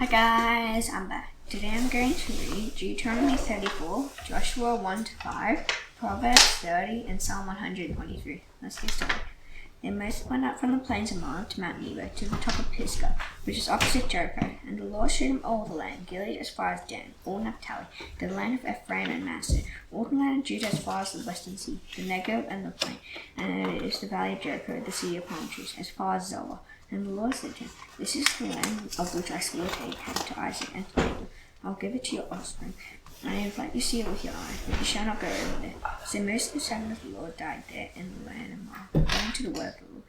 Hi guys, I'm back. Today I'm going to read Deuteronomy 34, Joshua 1-5, Proverbs 30, and Psalm 123. Let's get started. Then Moses went up from the plains of Moab to Mount Nebo to the top of Pisgah, which is opposite Jericho, and the Lord showed him all the land, Gilead as far as Dan, all Naphtali, the land of Ephraim and Manasseh, all the land of Judah as far as the western sea, the Negev and the plain, and it is the valley of Jericho, the sea of palm trees, as far as Zoar. And the Lord said to him, This is the land of which I swore to Abraham, to Isaac, and to Jacob. I will give it to your offspring. I have let you see it with your eyes, but you shall not go over there. So Moses, the servant of the Lord, died there in the land of Moab, according to the word of the Lord.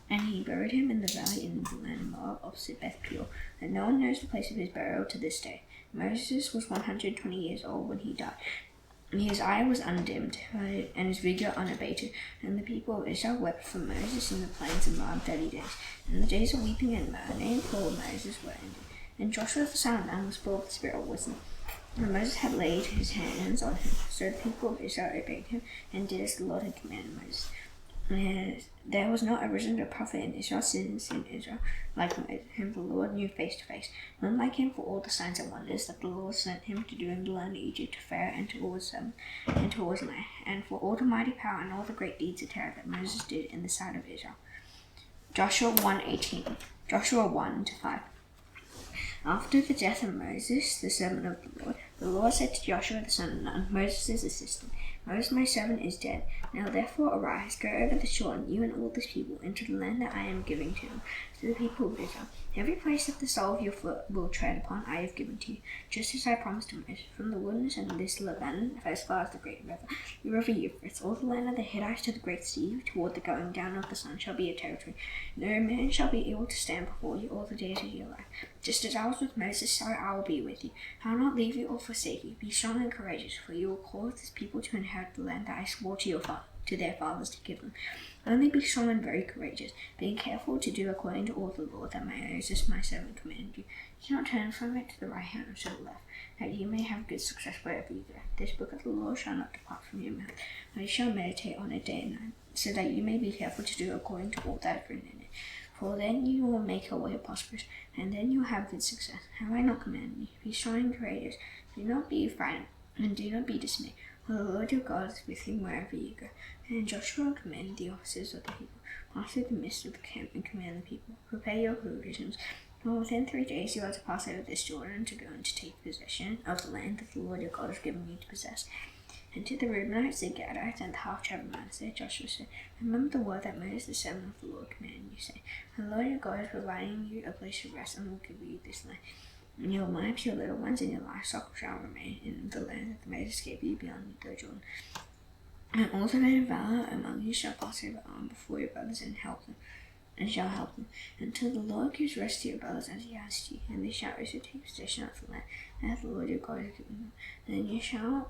And he buried him in the valley in the land of Moab, opposite Beth Peor, and no one knows the place of his burial to this day. Moses was 120 years old when he died. His eye was undimmed, and his vigor unabated. And the people of Israel wept for Moses in the plains of Moab 30 days. And the days of weeping and mourning for Moses were ended. And Joshua the son of Nun was full of the spirit of wisdom. And Moses had laid his hands on him. So the people of Israel obeyed him, and did as the Lord had commanded Moses. And there was not arisen a prophet in Israel since in Israel like him the Lord knew face to face, none like him for all the signs and wonders that the Lord sent him to do in the land of Egypt, to Pharaoh and to all his land, and for all the mighty power and all the great deeds of terror that Moses did in the sight of Israel. Joshua 1:18, Joshua 1-5. After the death of Moses, the servant of the Lord said to Joshua the son of Nun, Moses' assistant, Moses my servant is dead. Now therefore arise, go over the Jordan, you and all this people, into the land that I am giving to them, to the people of Israel. Every place that the sole of your foot will tread upon I have given to you, just as I promised to Moses, from the wilderness and this Lebanon, as far as the great river, the river Euphrates, all the land of the Hittites to the great sea, toward the going down of the sun shall be a territory. No man shall be able to stand before you all the days of your life. Just as I was with Moses, so I will be with you. I will not leave you or forsake you. Be strong and courageous, for you will cause this people to inherit the land that I swore to their fathers to give them. Only be strong and very courageous, being careful to do according to all the law that Moses my servant commanded you. Do not turn from it to the right hand or to the left, that you may have good success wherever you go. This book of the law shall not depart from your mouth, but you shall meditate on it day and night, so that you may be careful to do according to all that is written in it. For then you will make your way prosperous, and then you will have good success. Have I not commanded you? Be strong and courageous. Do not be frightened, and do not be dismayed, for the Lord your God is with you wherever you go. And Joshua commanded the officers of the people, pass through the midst of the camp and command the people, prepare your provisions. For within 3 days you are to pass over this Jordan to go and to take possession of the land that the Lord your God has given you to possess. And to the Reubenites, the Gadites, and the half-tribe of Manasseh, Joshua said, Remember the word that Moses, the servant of the Lord, commanded you, saying, The Lord your God is providing you a place of rest, and will give you this land. And your wives, your little ones, and your livestock shall remain in the land that Moses gave you beyond the Jordan. And all the men of valor among you shall pass over armed before your brothers and shall help them, until the Lord gives rest to your brothers as he has to you, and they shall also take possession of the land that the Lord your God has given them. Then you shall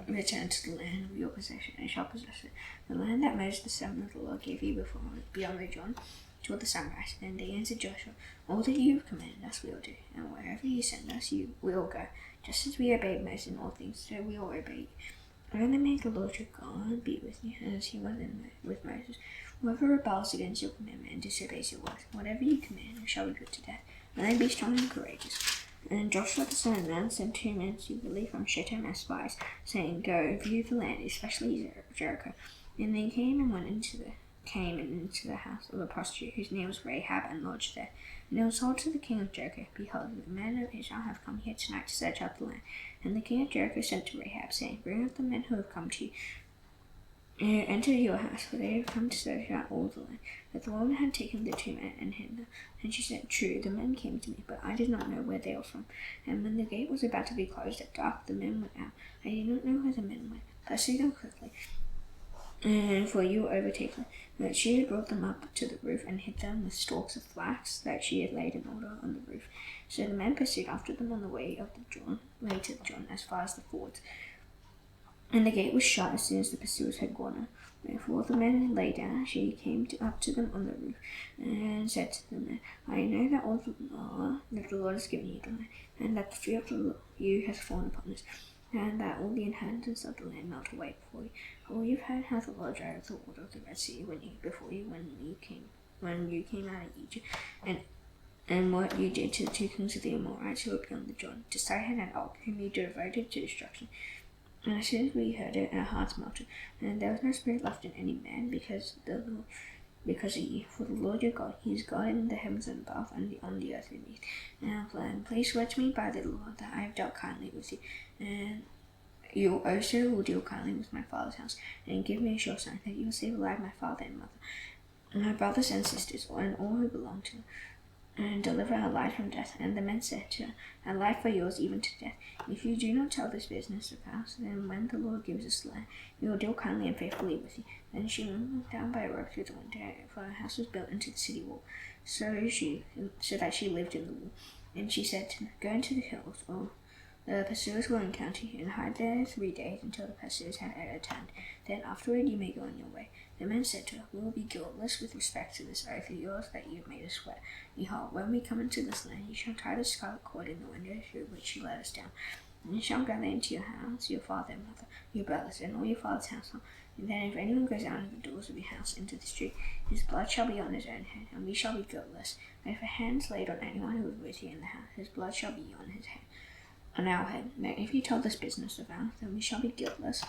return to the land of your possession, and shall possess it, the land that Moses the servant of the Lord gave you before beyond the Jordan, toward the sunrise. And they answered Joshua, All that you have commanded us we will do, and wherever you send us you will go. Just as we obeyed Moses in all things, so we will obey you. Only may the Lord your God be with you, as he was with Moses. Whoever rebels against your commandment and disobeys your words, whatever you command shall be put to death. Only be strong and courageous. And Joshua the son of Nun sent 2 men secretly from Shittim as spies, saying, Go, view the land, especially Jericho. And they came and went into the house of a prostitute, whose name was Rahab, and lodged there. And it was told to the king of Jericho, Behold, the men of Israel have come here tonight to search out the land. And the king of Jericho sent to Rahab, saying, Bring up the men who have come to you. Enter your house, for they have come to search out all the land. But the woman had taken the 2 men and hidden them. And she said, True, the men came to me, but I did not know where they were from. And when the gate was about to be closed at dark, the men went out. I did not know where the men went. Pursue them quickly, for you will overtake them. But she had brought them up to the roof and hid them with stalks of flax that she had laid in order on the roof. So the men pursued after them on the way to the Jordan, as far as the fords. And the gate was shut as soon as the pursuers had gone out. Before the men lay down, she came up to them on the roof, and said to them, I know that the Lord has given you the land, and that the fear of you has fallen upon us, and that all the inhabitants of the land melt away before you. For you've heard how the Lord drove the water of the Red Sea when you came out of Egypt, and what you did to the 2 kings of the Amorites who were beyond the Jordan, to Sihon and Og, whom you devoted to destruction. And as soon as we heard it, our hearts melted, and there was no spirit left in any man, because of you. For the Lord your God, He is God in the heavens above and on the earth beneath. Now, please swear to me by the Lord that I have dealt kindly with you, and you also will deal kindly with my father's house, and give me a sure sign that you will save alive my father and mother, and my brothers and sisters, and all who belong to them, and deliver our life from death. And the men said to her, our life for yours, even to death. If you do not tell this business of ours, then when the Lord gives us land, we will deal kindly and faithfully with you. Then she moved down by a rope through the window, for her house was built into the city wall, so that she lived in the wall. And she said to them, go into the hills, or the pursuers will encounter you, and hide there 3 days until the pursuers have returned. Then afterward you may go on your way. The men said to her, we will be guiltless with respect to this oath of yours that you have made us swear. Behold, when we come into this land, you shall tie the scarlet cord in the window through which you let us down. And you shall gather into your house your father and mother, your brothers, and all your father's household. And then if anyone goes out of the doors of your house into the street, his blood shall be on his own head, and we shall be guiltless. And if a hand is laid on anyone who is with you in the house, his blood shall be on his head, on our head. Now if you tell this business of ours, then we shall be guiltless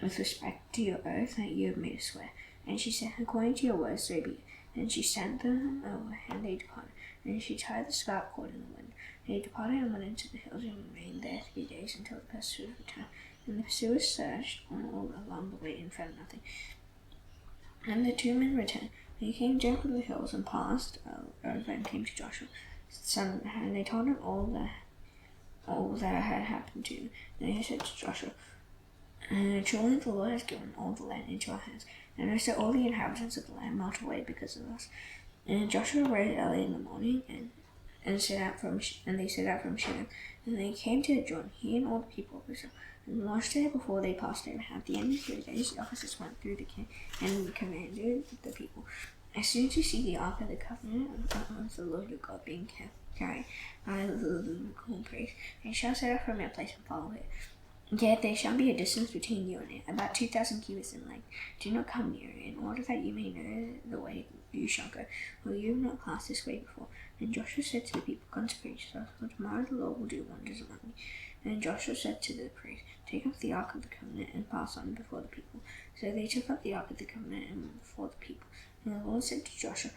with respect to your oath that you have made us swear. And she said, according to your words, so be it. And she sent them away, and they departed. And she tied the scarlet cord in the wind. They departed and went into the hills and remained there 3 days until the pursuers returned. And the pursuers searched all along the way and found nothing. And the 2 men returned. They came down from the hills and passed over and came to Joshua, son of Nun, and they told him all that had happened to them. And he said to Joshua, truly the Lord has given all the land into our hands, and also all the inhabitants of the land melt away because of us. And Joshua rose early in the morning and they set out from Shittim, and they came to the Jordan, he and all the people of Israel, and lodged there before they passed over. At the end of 3 days, the officers went through the camp and commanded the people, as soon as you see the ark of the covenant of the Lord your God being carried by the Levitical priest, you shall set off from your place and follow it. Yet there shall be a distance between you and it, about 2,000 cubits in length. Do not come near it, in order that you may know the way you shall go, for you have not passed this way before. And Joshua said to the people, consecrate yourselves, for tomorrow the Lord will do wonders among you. And Joshua said to the priest, take up the ark of the covenant and pass on before the people. So they took up the ark of the covenant and went before the people. And the Lord said to Joshua,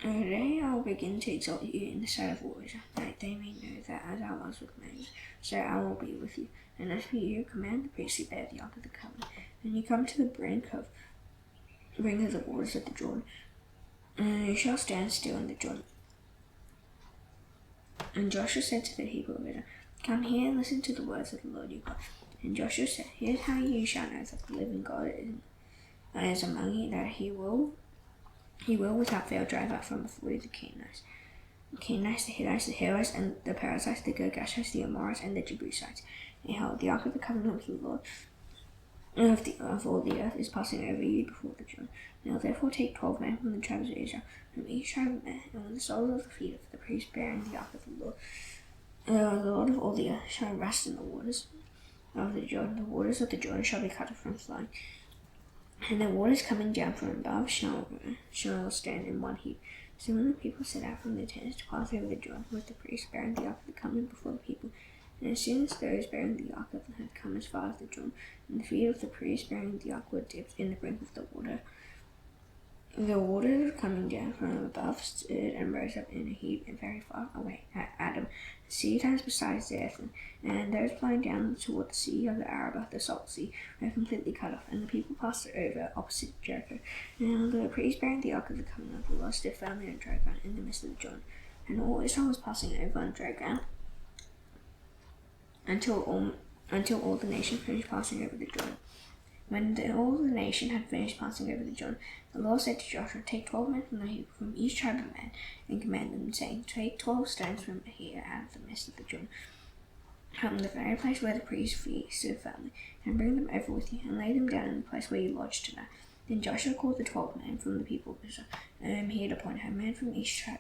today I will begin to exalt you in the sight of all Israel, that they may know that as I was with Moses, so I will be with you. And as for you, command the priests to bear the ark of the covenant. And you come to the brink of the waters of the Jordan, and you shall stand still in the Jordan. And Joshua said to the people of Israel, come here and listen to the words of the Lord your God. And Joshua said, here's how you shall know that the living God is among you, that he will without fail drive out from before you the Canaanites, the Hittites, the Hivites, and the Perizzites, the Girgashites, the Amorites, and the Jebusites. Behold, the ark of the covenant of the Lord of all the earth is passing over you before the Jordan. Now therefore take 12 men from the tribes of Israel, from each tribe of men, and when the soles of the feet of the priests bearing the ark of the Lord of all the earth shall rest in the waters of the Jordan, the waters of the Jordan shall be cut off from flowing, and the waters coming down from above shall stand in one heap. So when the people set out from their tents to pass over the Jordan with the priests bearing the ark of the covenant before the people, and as soon as those bearing the ark had come as far as the Jordan, and the feet of the priests bearing the ark were dipped in the brink of the water coming down from above stood and rose up in a heap and very far away at Adam, the sea times besides the earth, and those flying down toward the sea of the Arabah, the salt sea, were completely cut off, and the people passed over opposite Jericho. And the priests bearing the ark of the covenant of the Lord stood firmly on dry ground in the midst of the Jordan, and all Israel was passing over on dry ground until all the nation finished passing over the Jordan. When all the nation had finished passing over the Jordan, the Lord said to Joshua, take 12 men from each tribe of men, and command them, saying, take 12 stones from here out of the midst of the Jordan, from the very place where the priest's feet stood firmly, and bring them over with you, and lay them down in the place where you lodged tonight. Then Joshua called the 12 men from the people of Israel, and he had appointed a man from each tribe,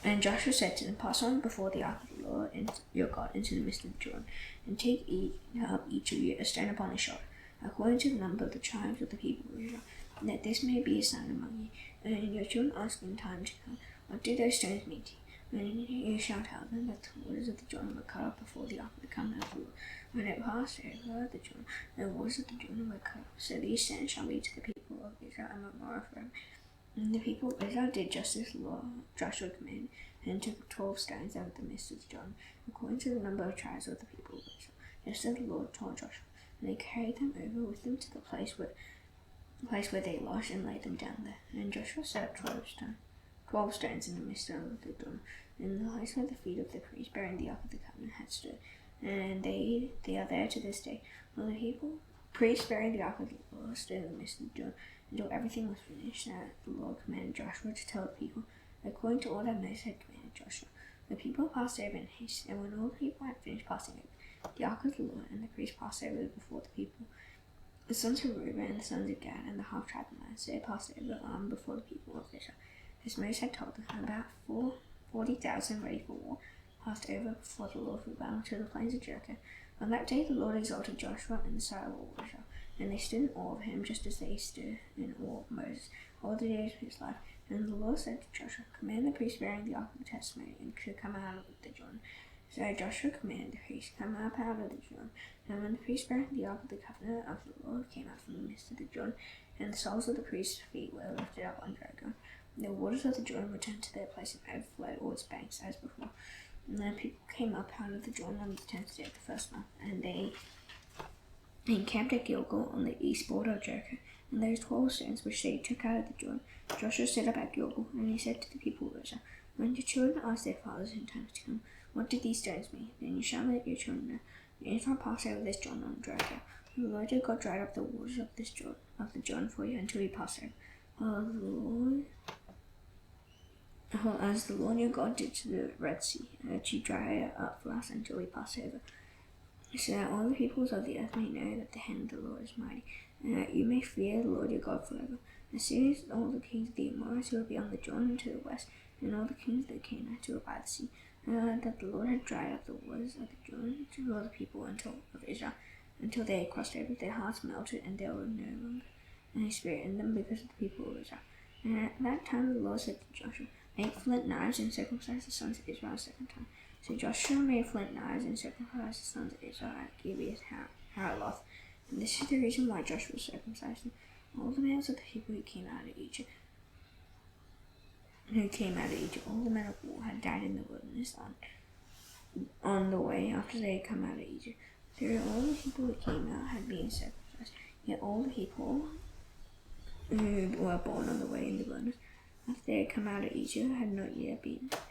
And Joshua said to them, pass on before the ark of the Lord and your God into the midst of the Jordan, and take each of you a stone upon his shoulder, according to the number of the tribes of the people of Israel, that this may be a sign among you, And your children ask in time to come, what do those stones mean to you? And you shall tell them that the waters of the Jordan were cut off before the ark of the covenant of the Lord. When it passed over the Jordan, the waters of the Jordan were cut off. So these stones shall be to the people of Israel a memorial forever. And the people of Israel did just as Joshua commanded, and took 12 stones out of the midst of the Jordan, according to the number of tribes of the people of Israel, just as the Lord told Joshua. And they carried them over with them to the place where they lodged, and laid them down there. And Joshua set up 12 stones in the midst of the Jordan, in the place where the feet of the priests bearing the ark of the covenant had stood. And they are there to this day. While the priests bearing the ark of the Lord stood in the midst of the Jordan, until everything was finished, that the Lord commanded Joshua to tell the people, according to all that Moses had commanded Joshua. The people passed over in haste, and when all the people had finished passing over, the ark of the Lord and the priests passed over before the people. The sons of Reuben and the sons of Gad and the half-tribe of Manasseh passed over before the people of Israel, as Moses had told them. About 40,000 ready for war passed over before the Lord for battle to the plains of Jericho. On that day the Lord exalted Joshua in the sight of all Israel, and they stood in awe of him, just as they stood in awe of Moses all the days of his life. And the Lord said to Joshua, command the priests bearing the ark of the testimony, and to come out of the Jordan. So Joshua commanded the priests, come up out of the Jordan. And when the priests bearing the ark of the covenant of the Lord came out from the midst of the Jordan, and the soles of the priests' feet were lifted up on dry ground, the waters of the Jordan returned to their place and overflowed all its banks as before. And the people came up out of the Jordan on the 10th day of the first month, and they encamped at Gilgal on the east border of Jericho. And those 12 stones which they took out of the Jordan, Joshua set up at Gilgal, and he said to the people of Israel, when your children ask their fathers in times to come, what do these stones mean? Then you shall let your children know. And Israel passed over this Jordan on dry ground. The Lord your God dried up the waters of the Jordan for you until you passed over. As the Lord your God did to the Red Sea, that you dry it up for us until we pass over. So that all the peoples of the earth may know that the hand of the Lord is mighty, and that you may fear the Lord your God forever. As soon as all the kings of the Amorites who were beyond the Jordan to the west, and all the kings of the Canaanites who were by the sea, that the Lord had dried up the waters of the Jordan to all the people of Israel, until they had crossed over, their hearts melted, and there was no longer any spirit in them because of the people of Israel. And at that time the Lord said to Joshua, make flint knives and circumcise the sons of Israel a second time. So Joshua made flint knives and circumcised the sons of Israel at Gibeath Haraloth. And this is the reason why Joshua circumcised them. All the males of the people who came out of Egypt, all the men of war had died in the wilderness on the way after they had come out of Egypt. So all the people who came out had been circumcised. Yet all the people who were born on the way in the wilderness after they had come out of Egypt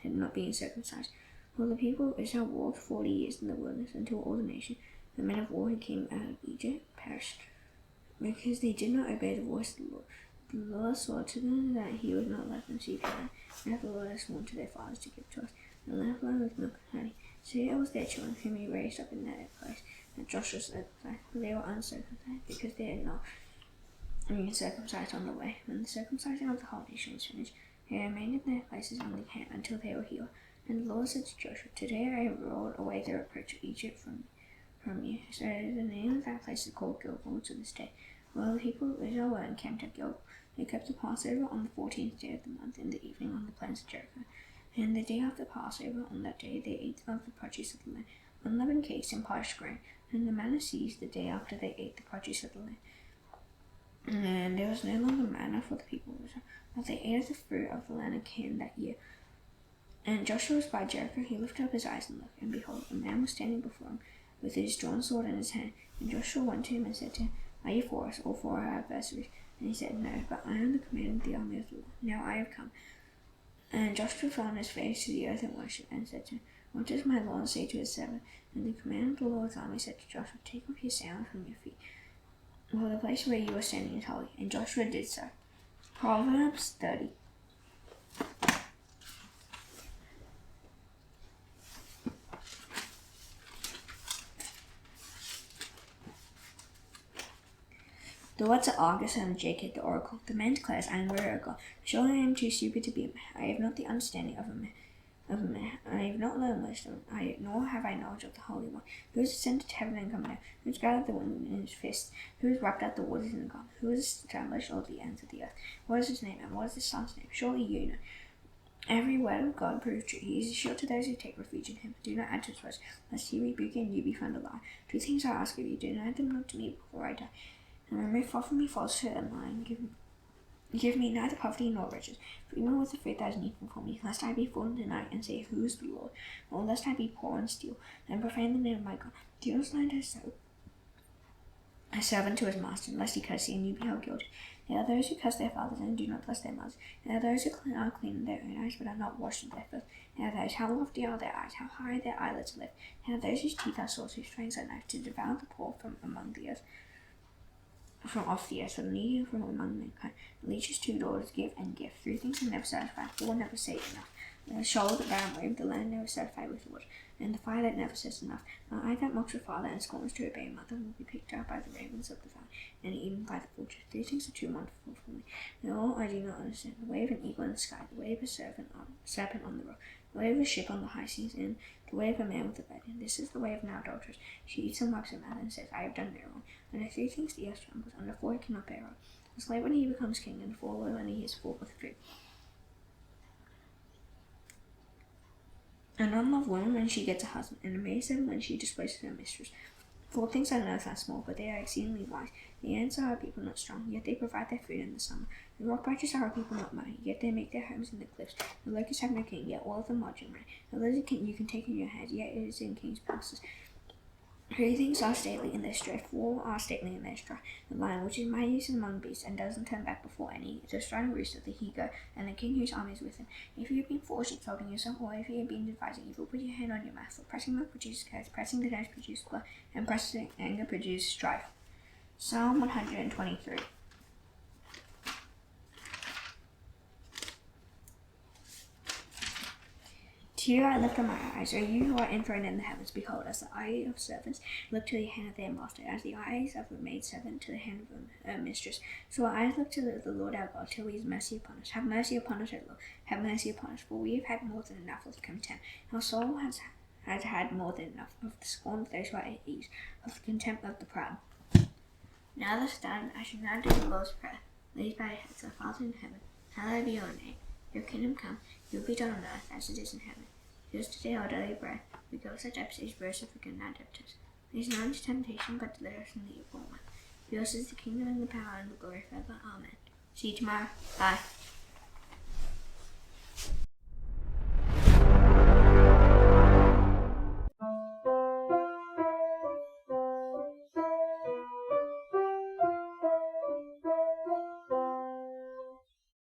had not been circumcised. Well, the people of Israel walked 40 years in the wilderness until all the nation, the men of war who came out of Egypt, perished, because they did not obey the voice of the Lord. The Lord swore to them that he would not let them see the land, and that the Lord had sworn to their fathers to give to us, the land of milk and honey. So it was their children whom he raised up in that place, that Joshua circumcised, for they were uncircumcised, because they had not been circumcised on the way. When the circumcision of the whole nation was finished, they remained in their places in the camp until they were healed. And the Lord said to Joshua, today I have rolled away the reproach of Egypt from you. So the name of that place is called Gilgal to this day. While the people of Israel were encamped at Gilgal, they kept the Passover on the 14th day of the month in the evening on the plains of Jericho. And the day after Passover, on that day, they ate of the produce of the land, unleavened cakes and parched grain. And the manna ceased the day after they ate the produce of the land. And there was no longer manna for the people of Israel, but they ate of the fruit of the land of Canaan that year. And Joshua was by Jericho. He lifted up his eyes and looked, and behold, a man was standing before him with his drawn sword in his hand. And Joshua went to him and said to him, are you for us or for our adversaries? And he said, no, but I am the commander of the army of the Lord. Now I have come. And Joshua fell on his face to the earth and worshipped, and said to him, what does my Lord say to his servant? And the commander of the Lord's army said to Joshua, take off your sandals from your feet, for the place where you are standing is holy. And Joshua did so. Proverbs 30. The words of Argus and Jacob the oracle. The man declares, I am weary of God. Surely I am too stupid to be a man. I have not the understanding of a man. of man. I have not learned wisdom, nor have I knowledge of the Holy One. Who has ascended to heaven and come down? Who has gathered the wind in his fist? Who has wrapped out the waters in a garment? Who has established all the ends of the earth? What is his name, and what is his son's name? Surely you know. Every word of God proves true. He is a shield to those who take refuge in him. Do not add to his words, lest he rebuke you and you be found a liar. Two things I ask of you, do not add them not to me before I die. And remove far from me falsehood and lying. Give me neither poverty nor riches, for even with the 3,000 equal for me, lest I be fallen tonight and say, Who is the Lord? Or lest I be poor and steal, and profane the name of my God. Do not slander a servant to his master, lest he curse you and you be held guilty. There are those who curse their fathers and do not bless their mothers. There are those who are clean in their own eyes, but are not washed in their filth. There are those, how lofty are their eyes, how high their eyelids lift. There are those whose teeth are swords, whose fangs are knives, to devour the poor from among the earth. From off the earth, for the needy from among mankind. The leech's 2 daughters give and give. 3 things are never satisfied, 4 never say enough. The shoal, the barren wave, the land never satisfied with water, and the fire that never says enough. An eye that mocks her father and scorns to obey mother will be picked out by the ravens of the valley, and eaten by the vultures. 3 things are too wonderful for me, and all I do not understand. The way of an eagle in the sky, the way of a serpent on the rock, the way of a ship on the high seas, and the way of a man with a bed. And this is the way of an adulteress. She eats and wipes her mouth and says, I have done no wrong. Under 3 things the earth trembles, under 4 it cannot bear up. A slave when he becomes king, and full when he is full with food. An unloved woman when she gets a husband, and a maidservant when she displaces her mistress. 4 things on earth are small, but they are exceedingly wise. The ants are a people not strong, yet they provide their food in the summer. The rock badgers are a people not mighty, yet they make their homes in the cliffs. The locusts have no king, yet all of them march in rain. The lizard you can take in your hand, yet it is in king's palaces. 3 things are stately in their stride, 4 are stately in their stride. The lion, which is mightiest among beasts, and doesn't turn back before any, the striding rooster, the he-goat, and the king whose army is with him. If you have been foolish exalting yourself, or if you have been devising evil, put your hand on your mouth. For pressing milk produces curse, pressing the nose produces blood, and pressing anger produces strife. Psalm 123. To you I lift up my eyes, O you who are enthroned in the heavens. Behold, as the eye of servants look to the hand of their master, as the eyes of a maidservant to the hand of a mistress, so our eyes look to the Lord our God, till he has mercy upon us. Have mercy upon us, O Lord, have mercy upon us, for we have had more than enough of contempt. Our soul has had more than enough of the scorn of those who are at ease, of the contempt of the proud. Now let us stand, I shall now do the Lord's Prayer. Lead by heads, our Father in heaven, hallowed be your name. Your kingdom come, your will be done on earth as it is in heaven. Give us today our daily bread. We go us our debts, as we also forgive our debtors. Lead us not into temptation, but deliver us from the evil one. Yours is the kingdom and the power and the glory forever. Amen. See you tomorrow. Bye.